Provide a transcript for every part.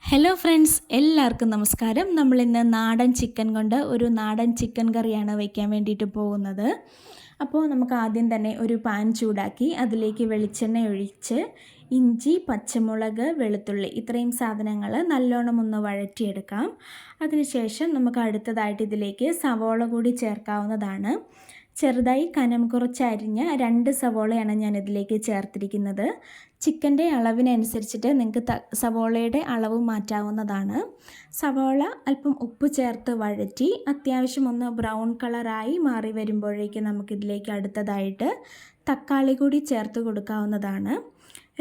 Hello friends, എല്ലാവർക്കും നമസ്കാരം. നമ്മളിന്ന് നാടൻ ചിക്കൻ കൊണ്ട് ഒരു നാടൻ ചിക്കൻ കറിയാണ് വയ്ക്കാൻ വേണ്ടിയിട്ട് പോകുന്നത്. അപ്പോൾ നമുക്ക് ആദ്യം തന്നെ ഒരു പാൻ ചൂടാക്കി അതിലേക്ക് വെളിച്ചെണ്ണ ഒഴിച്ച് ഇഞ്ചി, പച്ചമുളക്, വെളുത്തുള്ളി ഇത്രയും സാധനങ്ങൾ നല്ലോണം ഒന്ന് വഴറ്റിയെടുക്കാം. അതിനുശേഷം നമുക്ക് അടുത്തതായിട്ട് ഇതിലേക്ക് സവോള കൂടി ചേർക്കാവുന്നതാണ്. ചെറുതായി കനം കുറച്ച് അരിഞ്ഞ 2 സവോളയാണ് ഞാൻ ഇതിലേക്ക് ചേർത്തിരിക്കുന്നത്. ചിക്കൻ്റെ അളവിനനുസരിച്ചിട്ട് നിങ്ങൾക്ക് സവോളയുടെ അളവ് മാറ്റാവുന്നതാണ്. സവോള അല്പം ഉപ്പ് ചേർത്ത് വഴറ്റി അത്യാവശ്യം ഒന്ന് ബ്രൗൺ കളറായി മാറി വരുമ്പോഴേക്ക് നമുക്കിതിലേക്ക് അടുത്തതായിട്ട് തക്കാളി കൂടി ചേർത്ത് കൊടുക്കാവുന്നതാണ്.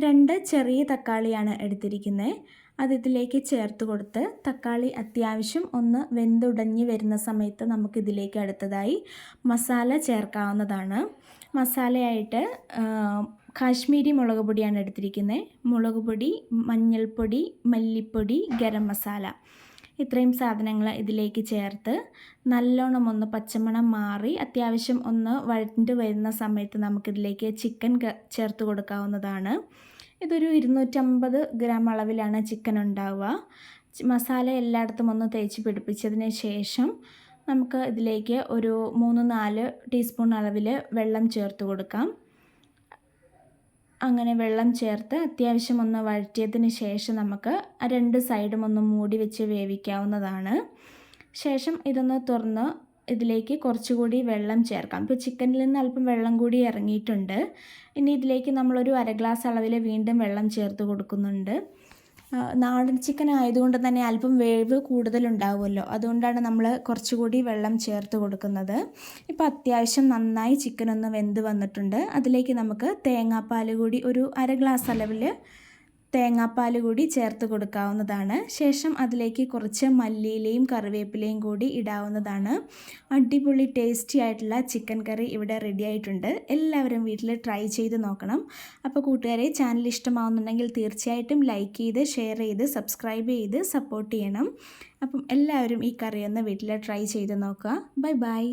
2 ചെറിയ തക്കാളിയാണ് എടുത്തിരിക്കുന്നത്. അതിലേക്ക് ചേർത്ത് കൊടുത്ത് തക്കാളി അത്യാവശ്യം ഒന്ന് വെന്തുടഞ്ഞ് വരുന്ന സമയത്ത് നമുക്കിതിലേക്ക് അടുത്തതായി മസാല ചേർക്കാവുന്നതാണ്. മസാലയായിട്ട് കാശ്മീരി മുളക് പൊടിയാണ് എടുത്തിരിക്കുന്നത്. മുളക് പൊടി, മഞ്ഞൾപ്പൊടി, മല്ലിപ്പൊടി, ഗരം മസാല ഇത്രയും സാധനങ്ങൾ ഇതിലേക്ക് ചേർത്ത് നല്ലോണം ഒന്ന് പച്ചമണം മാറി അത്യാവശ്യം ഒന്ന് വഴണ്ട് വരുന്ന സമയത്ത് നമുക്കിതിലേക്ക് ചിക്കൻ ചേർത്ത് കൊടുക്കാവുന്നതാണ്. ഇതൊരു 250 ഗ്രാം അളവിലാണ് ചിക്കൻ ഉണ്ടാവുക. മസാല എല്ലായിടത്തും ഒന്ന് തേച്ച് പിടിപ്പിച്ചതിന് ശേഷം നമുക്ക് ഇതിലേക്ക് ഒരു 3-4 ടീസ്പൂൺ അളവിൽ വെള്ളം ചേർത്ത് കൊടുക്കാം. അങ്ങനെ വെള്ളം ചേർത്ത് അത്യാവശ്യം ഒന്ന് വഴറ്റിയതിന് ശേഷം നമുക്ക് 2 സൈഡും ഒന്ന് മൂടി വെച്ച് വേവിക്കാവുന്നതാണ്. ശേഷം ഇതൊന്ന് തുറന്ന് ഇതിലേക്ക് കുറച്ചുകൂടി വെള്ളം ചേർക്കാം. ഇപ്പോൾ ചിക്കനിൽ നിന്ന് അല്പം വെള്ളം കൂടി ഇറങ്ങിയിട്ടുണ്ട്. ഇനി ഇതിലേക്ക് നമ്മളൊരു 1/2 ഗ്ലാസ് അളവിൽ വീണ്ടും വെള്ളം ചേർത്ത് കൊടുക്കുന്നുണ്ട്. നാടൻ ചിക്കൻ ആയതുകൊണ്ട് തന്നെ അല്പം വേവ് കൂടുതലുണ്ടാവുമല്ലോ, അതുകൊണ്ടാണ് നമ്മൾ കുറച്ചുകൂടി വെള്ളം ചേർത്ത് കൊടുക്കുന്നത്. ഇപ്പോൾ അത്യാവശ്യം നന്നായി ചിക്കൻ ഒന്ന് വെന്ത് വന്നിട്ടുണ്ട്. അതിലേക്ക് നമുക്ക് തേങ്ങാപ്പാൽ കൂടി ഒരു 1/2 ഗ്ലാസ് അളവിൽ തേങ്ങാപ്പാൽ കൂടി ചേർത്ത് കൊടുക്കാവുന്നതാണ്. ശേഷം അതിലേക്ക് കുറച്ച് മല്ലിയിലയും കറിവേപ്പിലയും കൂടി ഇടാവുന്നതാണ്. അടിപൊളി ടേസ്റ്റി ആയിട്ടുള്ള ചിക്കൻ കറി ഇവിടെ റെഡി ആയിട്ടുണ്ട്. എല്ലാവരും വീട്ടിൽ ട്രൈ ചെയ്ത് നോക്കണം. അപ്പോൾ കൂട്ടുകാരെ, ചാനൽ ഇഷ്ടമാവുന്നുണ്ടെങ്കിൽ തീർച്ചയായിട്ടും ലൈക്ക് ചെയ്ത്, ഷെയർ ചെയ്ത്, സബ്സ്ക്രൈബ് ചെയ്ത് സപ്പോർട്ട് ചെയ്യണം. അപ്പം എല്ലാവരും ഈ കറി ഒന്ന് വീട്ടിൽ ട്രൈ ചെയ്ത് നോക്കുക. Bye bye.